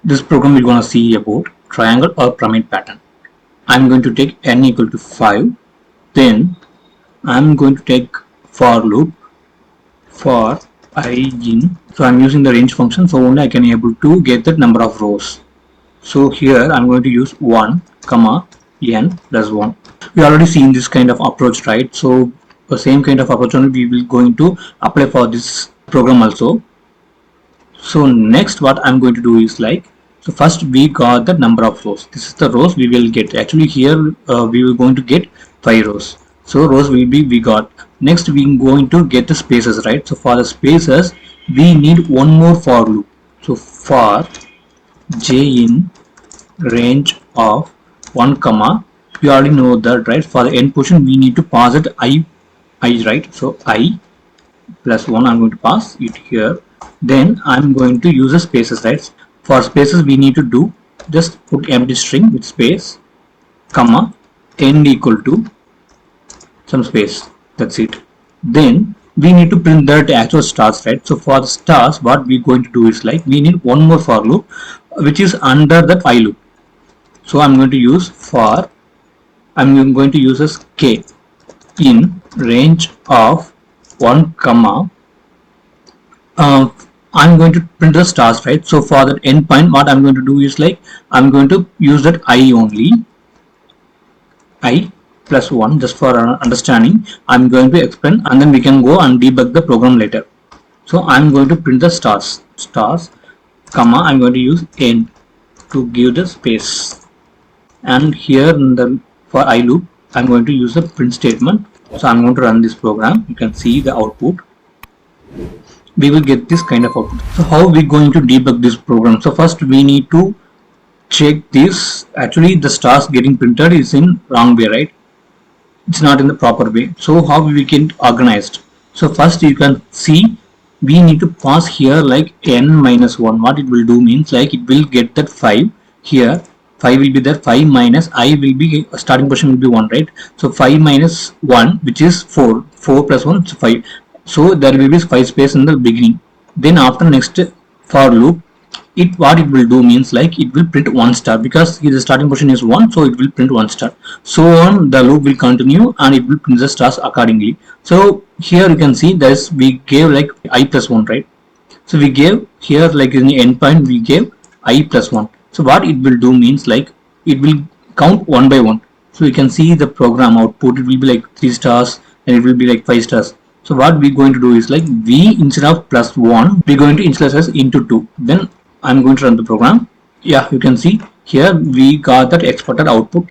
This program we're going to see about triangle or pyramid pattern. I'm going to take n equal to 5. Then I'm going to take for loop for I in. So I'm using the range function, so only I can able to get the number of rows. So here I'm going to use 1 comma n plus 1. We already seen this kind of approach, right? So the same kind of approach only we will going to apply for this program also. So next what I'm going to do is like, so first we got the number of rows. This is the rows we will get. Actually here we will going to get 5 rows. So rows will be we got. Next we going to get the spaces, right? So for the spaces we need one more for loop. So for j in range of 1 comma, you already know that, right? For the end position we need to pass it I, right? So I plus 1 I'm going to pass it here. Then I'm going to use the spaces, right? For spaces we need to do just put empty string with space comma end equal to some space, that's it. Then we need to print that actual stars, right? So for the stars what we're going to do is like, we need one more for loop which is under that while loop. So I'm going to use for, I'm going to use as k in range of 1 comma, I'm going to print the stars, right? So for that endpoint what I'm going to do is like, I'm going to use that I only, I plus 1, just for understanding. I'm going to explain and then we can go and debug the program later. So I'm going to print the stars comma, I'm going to use end to give the space, and here in the for I loop I'm going to use the print statement. So I'm going to run this program. You can see the output. We will get this kind of output. So how we going to debug this program? So first we need to check this. Actually the stars getting printed is in wrong way, right? It's not in the proper way. So how we can organized? So first you can see we need to pass here like n minus 1. What it will do means like, it will get that 5 here. 5 will be there, 5 minus I will be, starting position will be 1, right? So 5 minus 1 which is 4, 4 plus 1 is 5. So there will be 5 space in the beginning. Then after next for loop, it what it will do means like, it will print 1 star because the starting position is 1, so it will print 1 star. So on the loop will continue and it will print the stars accordingly. So here you can see this, we gave like I plus 1, right? So we gave here like in the endpoint we gave I plus 1. So what it will do means like, it will count 1 by 1. So you can see the program output, it will be like 3 stars and it will be like 5 stars. So what we're going to do is like, we instead of plus 1 we're going to initialize as into 2. Then I'm going to run the program. Yeah, you can see here we got that expected output